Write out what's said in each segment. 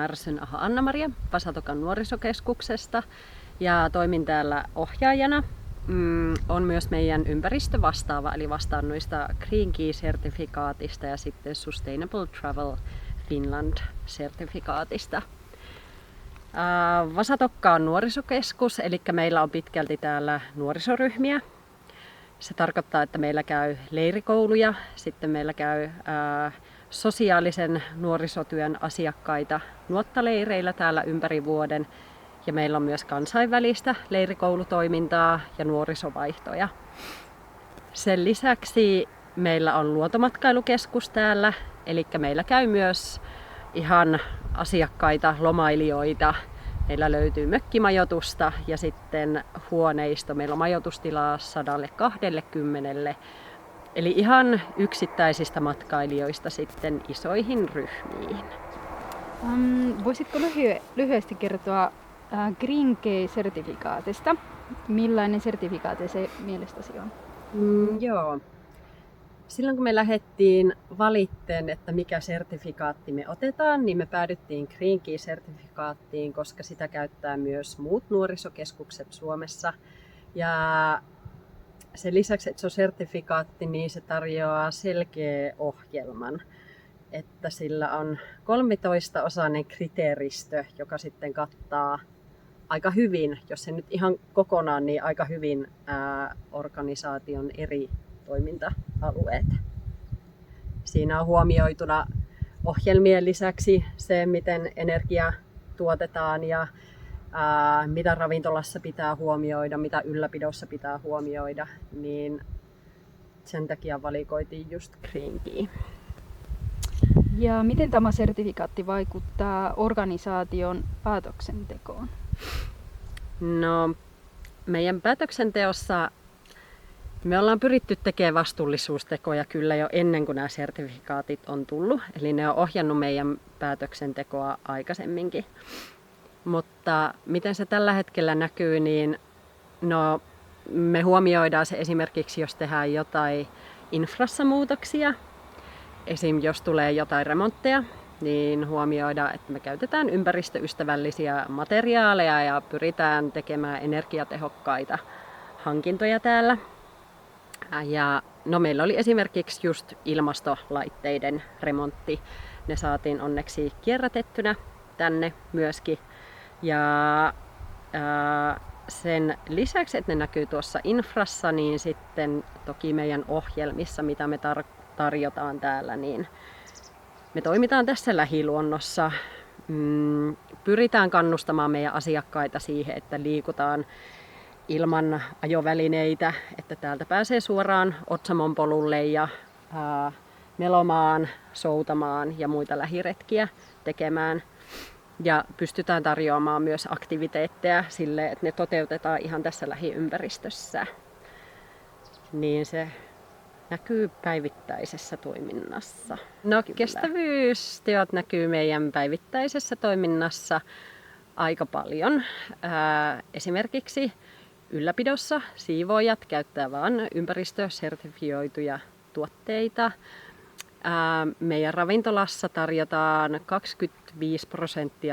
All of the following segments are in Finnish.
Märsyn Anna-Maria Vasatokan nuorisokeskuksesta ja toimin täällä ohjaajana. On myös meidän ympäristövastaava, eli vastaan noista Green Key-sertifikaatista ja sitten Sustainable Travel Finland-sertifikaatista. Vasatokka on nuorisokeskus, eli meillä on pitkälti täällä nuorisoryhmiä. Se tarkoittaa, että meillä käy leirikouluja, sitten meillä käy sosiaalisen nuorisotyön asiakkaita nuottaleireillä täällä ympäri vuoden. Ja meillä on myös kansainvälistä leirikoulutoimintaa ja nuorisovaihtoja. Sen lisäksi meillä on luontomatkailukeskus täällä, eli meillä käy myös ihan asiakkaita, lomailijoita. Meillä löytyy mökkimajoitusta ja sitten huoneisto. Meillä on majoitustilaa 120. Eli ihan yksittäisistä matkailijoista sitten isoihin ryhmiin. Voisitko lyhyesti kertoa Green Key-sertifikaatista? Millainen sertifikaatti se mielestäsi on? Joo. Silloin kun me lähdettiin valitteen, että mikä sertifikaatti me otetaan, niin me päädyttiin Green Key-sertifikaattiin, koska sitä käyttää myös muut nuorisokeskukset Suomessa. Ja sen lisäksi, että se on sertifikaatti, niin se tarjoaa selkeä ohjelman. Että sillä on 13-osainen kriteeristö, joka sitten kattaa aika hyvin, jos se nyt ihan kokonaan, niin aika hyvin organisaation eri toiminta-alueet. Siinä on huomioituna ohjelmien lisäksi se, miten energia tuotetaan ja mitä ravintolassa pitää huomioida, mitä ylläpidossa pitää huomioida, niin sen takia valikoitiin just Green Key. Ja miten tämä sertifikaatti vaikuttaa organisaation päätöksentekoon? No, meidän päätöksenteossa me ollaan pyritty tekemään vastuullisuustekoja kyllä jo ennen kuin nämä sertifikaatit on tullut. Eli ne on ohjannut meidän päätöksentekoa aikaisemminkin. Mutta miten se tällä hetkellä näkyy, niin no, me huomioidaan se esimerkiksi, jos tehdään jotain infrassa muutoksia. Esim. Jos tulee jotain remontteja, niin huomioidaan, että me käytetään ympäristöystävällisiä materiaaleja ja pyritään tekemään energiatehokkaita hankintoja täällä. Ja no, meillä oli esimerkiksi just ilmastolaitteiden remontti. Ne saatiin onneksi kierrätettynä tänne myöskin. Ja sen lisäksi, että ne näkyy tuossa infrassa, niin sitten toki meidän ohjelmissa, mitä me tarjotaan täällä, niin me toimitaan tässä lähiluonnossa. Pyritään kannustamaan meidän asiakkaita siihen, että liikutaan ilman ajovälineitä, että täältä pääsee suoraan Otsamon polulle ja melomaan, soutamaan ja muita lähiretkiä tekemään. Ja pystytään tarjoamaan myös aktiviteetteja sille, että ne toteutetaan ihan tässä lähiympäristössä. Niin se näkyy päivittäisessä toiminnassa. No, kestävyysteot näkyy meidän päivittäisessä toiminnassa aika paljon. Esimerkiksi ylläpidossa siivoojat käyttää vain ympäristösertifioituja tuotteita. Meidän ravintolassa tarjotaan 25%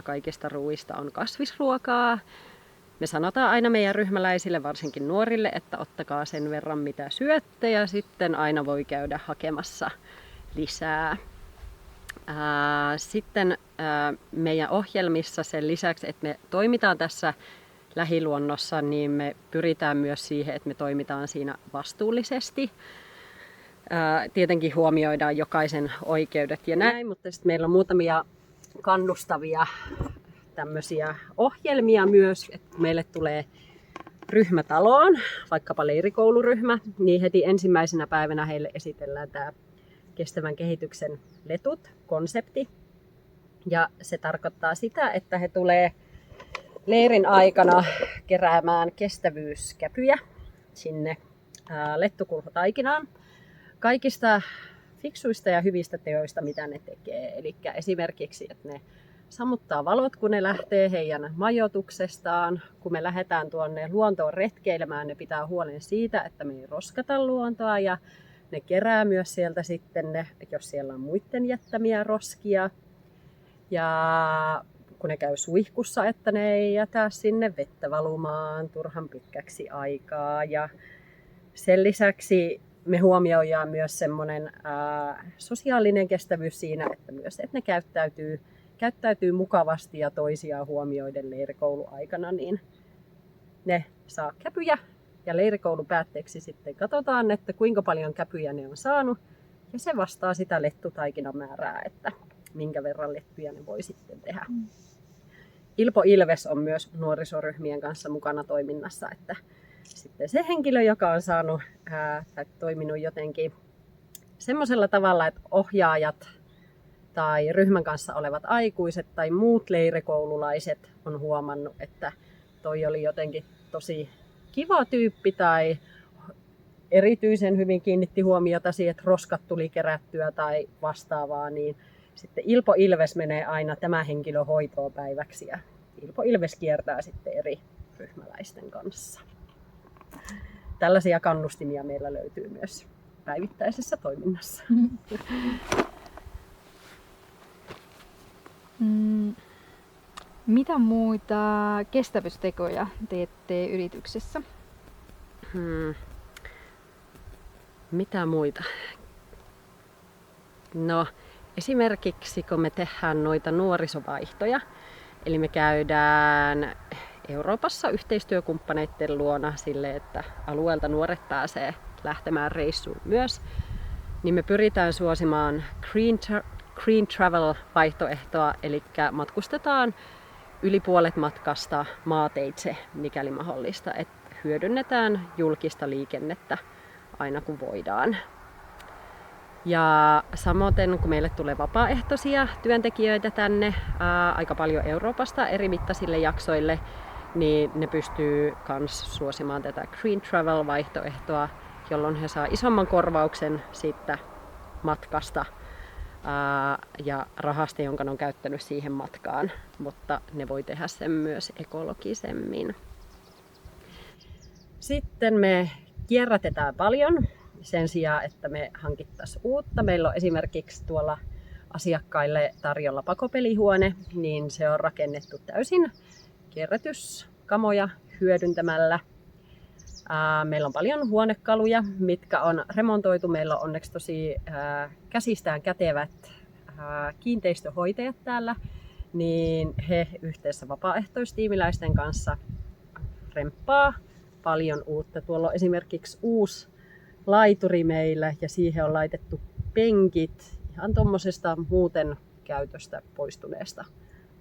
kaikista ruuista on kasvisruokaa. Me sanotaan aina meidän ryhmäläisille, varsinkin nuorille, että ottakaa sen verran mitä syötte ja sitten aina voi käydä hakemassa lisää. Sitten meidän ohjelmissa sen lisäksi, että me toimitaan tässä lähiluonnossa, niin me pyritään myös siihen, että me toimitaan siinä vastuullisesti. Tietenkin huomioidaan jokaisen oikeudet ja näin, mutta sitten meillä on muutamia kannustavia tämmöisiä ohjelmia myös, että meille tulee ryhmä taloon, vaikkapa leirikouluryhmä, niin heti ensimmäisenä päivänä heille esitellään tämä kestävän kehityksen letut-konsepti. Ja se tarkoittaa sitä, että he tulee leirin aikana keräämään kestävyyskäpyjä sinne lettukulhotaikinaan kaikista fiksuista ja hyvistä teoista, mitä ne tekee. Eli esimerkiksi, että ne sammuttaa valot, kun ne lähtee heidän majoituksestaan. Kun me lähdetään tuonne luontoon retkeilemään, ne pitää huolen siitä, että me ei roskata luontoa ja ne kerää myös sieltä sitten ne, jos siellä on muiden jättämiä roskia. Ja kun ne käy suihkussa, että ne ei jätä sinne vettä valumaan turhan pitkäksi aikaa. Ja sen lisäksi me huomioidaan myös semmoinen sosiaalinen kestävyys siinä, että myös että ne käyttäytyy mukavasti ja toisiaan huomioiden leirikouluaikana, niin ne saa käpyjä. Ja leirikoulun päätteeksi sitten katsotaan, että kuinka paljon käpyjä ne on saanut. Ja se vastaa sitä lettutaikinan määrää, että minkä verran lettuja ne voi sitten tehdä. Ilpo Ilves on myös nuorisoryhmien kanssa mukana toiminnassa, että sitten se henkilö, joka on saanut tai toiminut jotenkin semmoisella tavalla, että ohjaajat tai ryhmän kanssa olevat aikuiset tai muut leirikoululaiset on huomannut, että toi oli jotenkin tosi kiva tyyppi tai erityisen hyvin kiinnitti huomiota siihen, että roskat tuli kerättyä tai vastaavaa, niin sitten Ilpo Ilves menee aina tämä henkilö hoitoon päiväksi ja Ilpo Ilves kiertää sitten eri ryhmäläisten kanssa. Tällaisia kannustimia meillä löytyy myös päivittäisessä toiminnassa. Mitä muita kestävyystekoja teette yrityksessä? Mitä muita? No, esimerkiksi kun me tehdään noita nuorisovaihtoja, eli me käydään Euroopassa yhteistyökumppaneiden luona sille, että alueelta nuoret pääsee lähtemään reissuun myös, niin me pyritään suosimaan Green Travel-vaihtoehtoa, eli matkustetaan yli puolet matkasta maateitse, mikäli mahdollista, että hyödynnetään julkista liikennettä aina kun voidaan. Ja samoin kun meille tulee vapaaehtoisia työntekijöitä tänne aika paljon Euroopasta eri mittaisille jaksoille, niin ne pystyy myös suosimaan tätä Green Travel-vaihtoehtoa, jolloin he saa isomman korvauksen siitä matkasta ja rahasta, jonka ne on käyttänyt siihen matkaan, mutta ne voi tehdä sen myös ekologisemmin. Sitten me kierrätetään paljon sen sijaan, että me hankittaisiin uutta. Meillä on esimerkiksi tuolla asiakkaille tarjolla pakopelihuone, niin se on rakennettu täysin kierrätyskamoja hyödyntämällä. Meillä on paljon huonekaluja, mitkä on remontoitu. Meillä on onneksi tosi käsistään kätevät kiinteistöhoitajat täällä, niin he yhteensä vapaaehtoistiimiläisten kanssa remppaa paljon uutta. Tuolla on esimerkiksi uusi laituri meillä ja siihen on laitettu penkit ihan tuommoisesta muuten käytöstä poistuneesta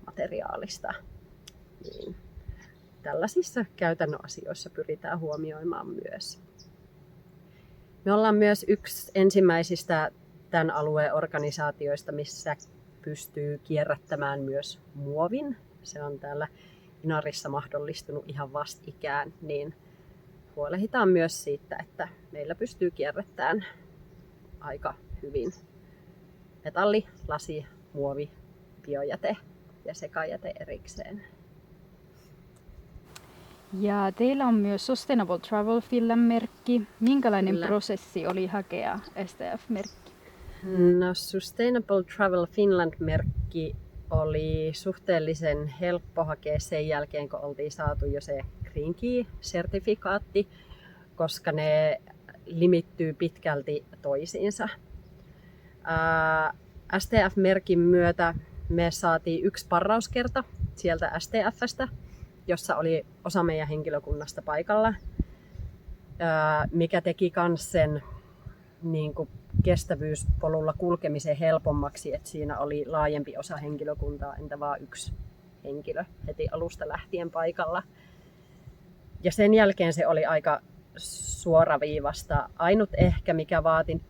materiaalista. Niin tällaisissa käytännön asioissa pyritään huomioimaan myös. Me ollaan myös yksi ensimmäisistä tämän alueen organisaatioista, missä pystyy kierrättämään myös muovin. Se on täällä Inarissa mahdollistunut ihan vastikään, niin huolehditaan myös siitä, että meillä pystyy kierrättämään aika hyvin metalli, lasi, muovi, biojäte ja sekajäte erikseen. Ja teillä on myös Sustainable Travel Finland-merkki. Minkälainen prosessi oli hakea STF-merkki? No, Sustainable Travel Finland-merkki oli suhteellisen helppo hakea sen jälkeen, kun oltiin saatu jo se Green Key-sertifikaatti, koska ne limittyy pitkälti toisiinsa. STF-merkin myötä me saatiin yksi parrauskerta sieltä STF:stä, jossa oli osa meidän henkilökunnasta paikalla, mikä teki myös sen niin kuin kestävyyspolulla kulkemisen helpommaksi, että siinä oli laajempi osa henkilökuntaa, entä vaan yksi henkilö heti alusta lähtien paikalla. Ja sen jälkeen se oli aika suoraviivasta. Ainut ehkä, mikä vaati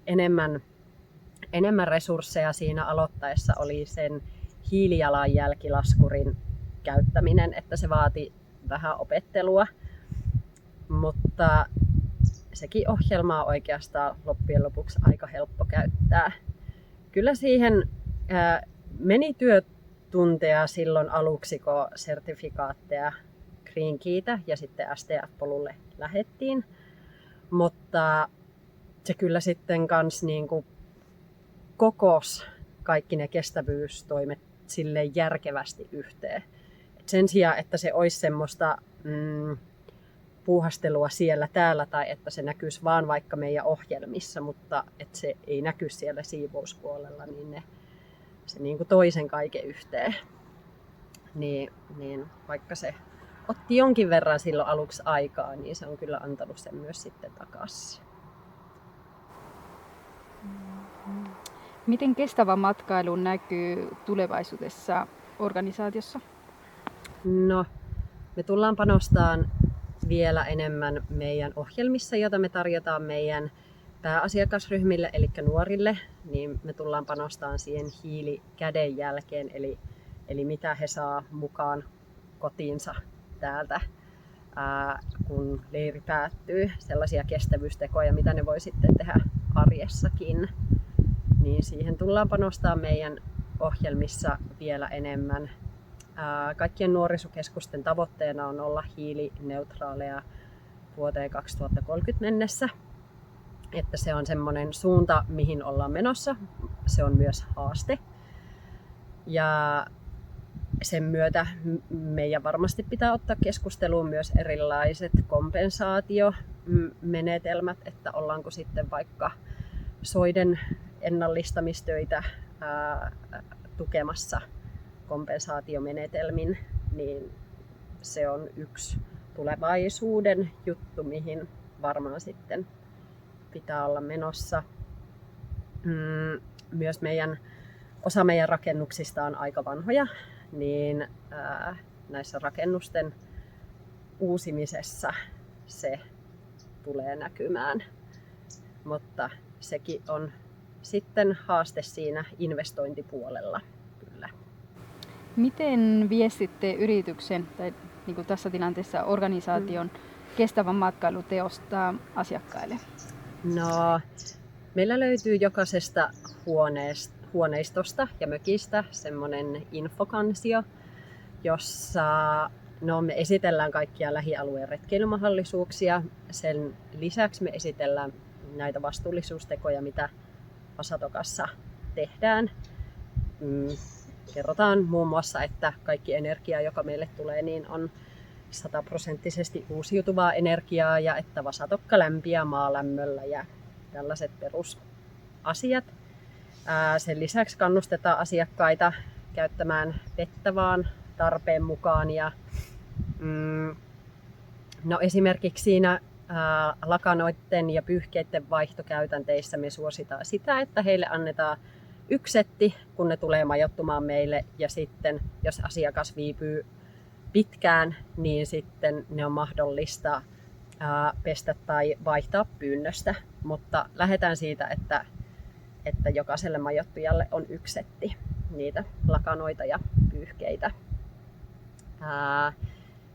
enemmän resursseja siinä aloittaessa, oli sen hiilijalanjälkilaskurin käyttäminen, että se vaati vähän opettelua, mutta sekin ohjelma on oikeastaan loppujen lopuksi aika helppo käyttää. Kyllä siihen meni työtunteja silloin aluksi, kun sertifikaatteja Green Keytä ja sitten STF-polulle lähettiin, mutta se kyllä sitten kans niinku kokos kaikki ne kestävyystoimet silleen järkevästi yhteen. Et sen sijaan, että se olisi semmoista puuhastelua siellä täällä tai että se näkyisi vaan vaikka meidän ohjelmissa, mutta että se ei näky siellä siivouspuolella, niin se niin kuin toisen kaiken yhteen. Niin vaikka se otti jonkin verran silloin aluksi aikaa, niin se on kyllä antanut sen myös sitten takaisin. Miten kestävä matkailu näkyy tulevaisuudessa organisaatiossa? No, me tullaan panostamaan vielä enemmän meidän ohjelmissa, joita me tarjotaan meidän pääasiakasryhmille, eli nuorille, niin me tullaan panostamaan siihen hiilikädenjälkeen, eli mitä he saa mukaan kotiinsa täältä, kun leiri päättyy, sellaisia kestävyystekoja, mitä ne voi sitten tehdä arjessakin. Niin siihen tullaan panostamaan meidän ohjelmissa vielä enemmän. Kaikkien nuorisokeskusten tavoitteena on olla hiilineutraaleja vuoteen 2030 mennessä. Että se on semmoinen suunta, mihin ollaan menossa. Se on myös haaste. Ja sen myötä meidän varmasti pitää ottaa keskusteluun myös erilaiset kompensaatiomenetelmät, että ollaanko sitten vaikka soiden ennallistamistöitä tukemassa kompensaatiomenetelmin, niin se on yksi tulevaisuuden juttu, mihin varmaan sitten pitää olla menossa. Myös osa meidän rakennuksista on aika vanhoja, niin näissä rakennusten uusimisessa se tulee näkymään. Mutta sekin on sitten haaste siinä investointipuolella kyllä. Miten viestitte yrityksen tai niin kuin tässä tilanteessa organisaation kestävän matkailuteosta asiakkaille? No, meillä löytyy jokaisesta huoneistosta ja mökistä semmoinen infokansio, jossa me esitellään kaikkia lähialueen retkeilymahdollisuuksia. Sen lisäksi me esitellään näitä vastuullisuustekoja, mitä Vasatokassa tehdään. Kerrotaan muun muassa, että kaikki energia, joka meille tulee, niin on 100% uusiutuvaa energiaa ja että Vasatokka lämpiää maalämmöllä ja tällaiset perusasiat. Sen lisäksi kannustetaan asiakkaita käyttämään vettä vaan tarpeen mukaan. Ja, esimerkiksi siinä lakanoiden ja pyyhkeiden vaihtokäytänteissä me suositaan sitä, että heille annetaan 1 setti, kun ne tulee majoittumaan meille, ja sitten jos asiakas viipyy pitkään, niin sitten ne on mahdollista pestä tai vaihtaa pyynnöstä. Mutta lähdetään siitä, että jokaiselle majoittujalle on 1 setti niitä lakanoita ja pyyhkeitä.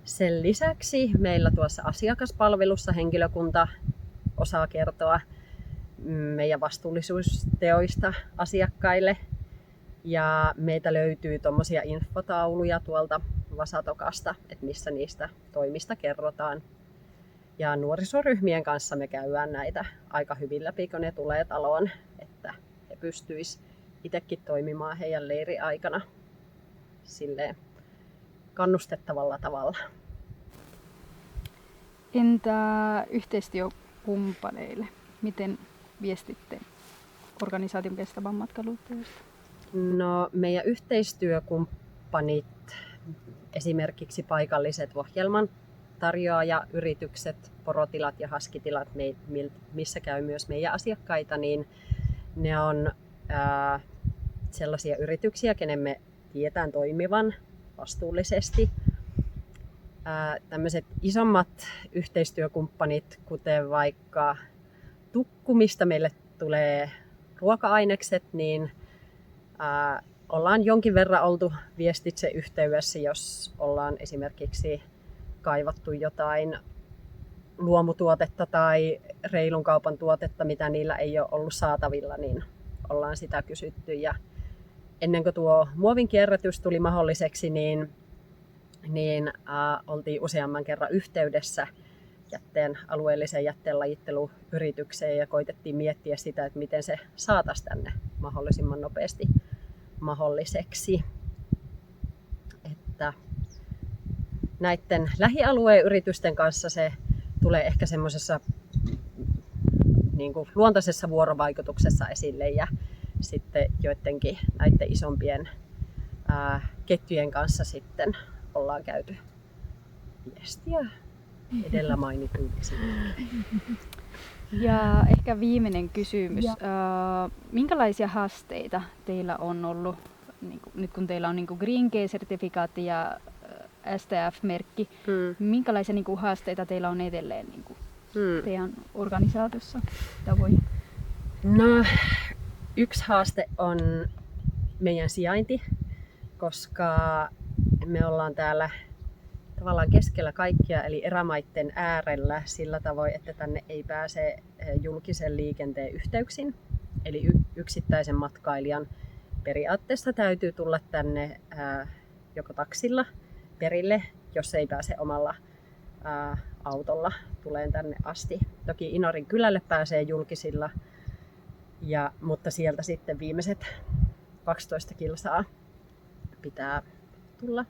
Sen lisäksi meillä tuossa asiakaspalvelussa henkilökunta osaa kertoa meidän vastuullisuusteoista asiakkaille. Ja meitä löytyy tuommoisia infotauluja tuolta Vasatokasta, että missä niistä toimista kerrotaan. Ja nuorisoryhmien kanssa me käydään näitä aika hyvin läpi, kun ne tulee taloon, että he pystyisivät itsekin toimimaan heidän leiriaikana silleen kannustettavalla tavalla. Entä yhteistyökumppaneille? Miten viestitte organisaation kestävän matkailuteosta? No, meidän yhteistyökumppanit, esimerkiksi paikalliset ohjelman tarjoajayritykset, porotilat ja haskitilat, missä käy myös meidän asiakkaita, niin ne on sellaisia yrityksiä, kenen me tiedetään toimivan vastuullisesti. Tämmöiset isommat yhteistyökumppanit, kuten vaikka Tukku, mistä meille tulee ruoka-ainekset, niin ollaan jonkin verran oltu viestitse yhteydessä, jos ollaan esimerkiksi kaivattu jotain luomutuotetta tai reilun kaupan tuotetta, mitä niillä ei ole ollut saatavilla, niin ollaan sitä kysytty. Ja ennen kuin tuo muovin kierrätys tuli mahdolliseksi, niin oltiin useamman kerran yhteydessä alueelliseen jätteenlajitteluyritykseen ja koitettiin miettiä sitä, että miten se saataisiin tänne mahdollisimman nopeasti mahdolliseksi. näiden lähialueen yritysten kanssa se tulee ehkä semmoisessa niin kuin luontaisessa vuorovaikutuksessa esille ja sitten joidenkin näiden isompien ketjujen kanssa sitten ollaan käyty viestiä edellä mainituin esimerkiksi. Ja ehkä viimeinen kysymys. Minkälaisia haasteita teillä on ollut, nyt kun teillä on Green Key-sertifikaatti ja STF-merkki, minkälaisia haasteita teillä on edelleen teidän organisaatiossa? No, yksi haaste on meidän sijainti, koska me ollaan täällä tavallaan keskellä kaikkia, eli erämaitten äärellä sillä tavoin, että tänne ei pääse julkisen liikenteen yhteyksin. Eli yksittäisen matkailijan periaatteessa täytyy tulla tänne joko taksilla perille, jos ei pääse omalla autolla tuleen tänne asti. Toki Inarin kylälle pääsee julkisilla, mutta sieltä sitten viimeiset 12 kilsaa pitää tulla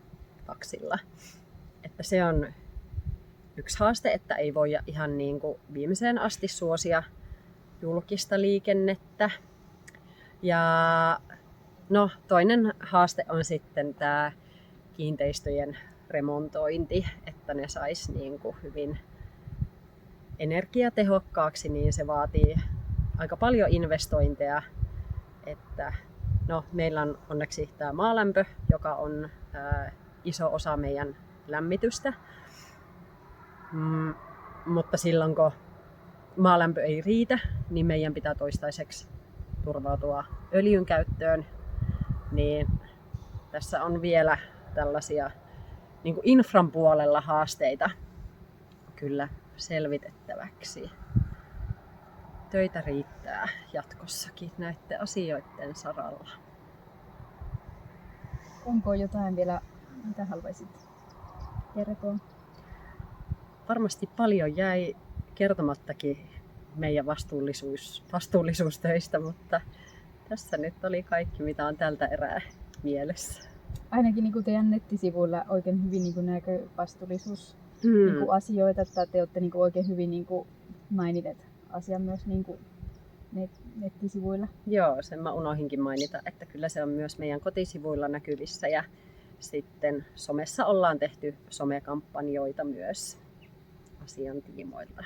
taksilla. Että se on yksi haaste, että ei voi ihan niin kuin viimeiseen asti suosia julkista liikennettä. Ja no, toinen haaste on sitten tämä kiinteistöjen remontointi, että ne sais niin kuin hyvin energiatehokkaaksi, niin se vaatii aika paljon investointeja. Että, no, meillä on onneksi tämä maalämpö, joka on iso osa meidän lämmitystä, mutta silloin kun maalämpö ei riitä, niin meidän pitää toistaiseksi turvautua öljyn käyttöön, niin tässä on vielä tällaisia niin kuin infran puolella haasteita kyllä selvitettäväksi. Töitä riittää jatkossakin näiden asioiden saralla. Onko jotain vielä, mitä haluaisit kertoa? Varmasti paljon jäi kertomattakin meidän vastuullisuustöistä, mutta tässä nyt oli kaikki, mitä on tältä erää mielessä. Ainakin teidän nettisivuilla oikein hyvin näkyy vastuullisuusasioita, että te olette oikein hyvin mainitet asian myös nettisivuilla. Joo, sen mä unohdinkin mainita, että kyllä se on myös meidän kotisivuilla näkyvissä ja sitten somessa ollaan tehty somekampanjoita myös asian tiimoilta.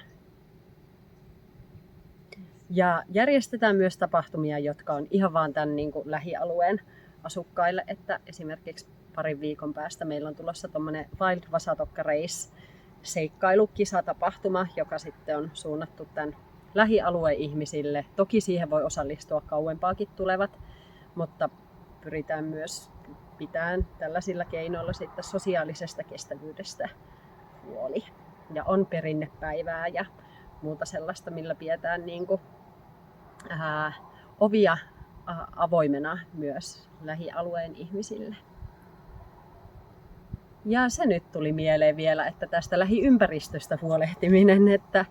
Ja järjestetään myös tapahtumia, jotka on ihan vaan tämän lähialueen asukkaille, että esimerkiksi parin viikon päästä meillä on tulossa tommonen Wild Vasatokka Race seikkailukisatapahtuma, joka sitten on suunnattu tämän lähialueen ihmisille. Toki siihen voi osallistua kauempaakin tulevat, mutta pyritään myös pitämään tällaisilla keinoilla sitten sosiaalisesta kestävyydestä huoli. Ja on perinnepäivää ja muuta sellaista, millä pidetään ovia avoimena myös lähialueen ihmisille. Ja se nyt tuli mieleen vielä, että tästä lähiympäristöstä huolehtiminen, että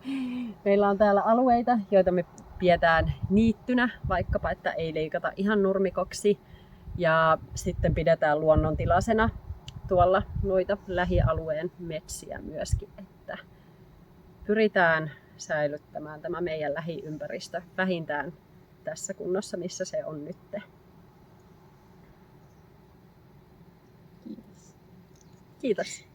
meillä on täällä alueita, joita me pidetään niittynä, vaikkapa että ei leikata ihan nurmikoksi. Ja sitten pidetään luonnontilaisena tuolla noita lähialueen metsiä myöskin, että pyritään säilyttämään tämä meidän lähiympäristö vähintään tässä kunnossa, missä se on nyt. Kiitos. Kiitos.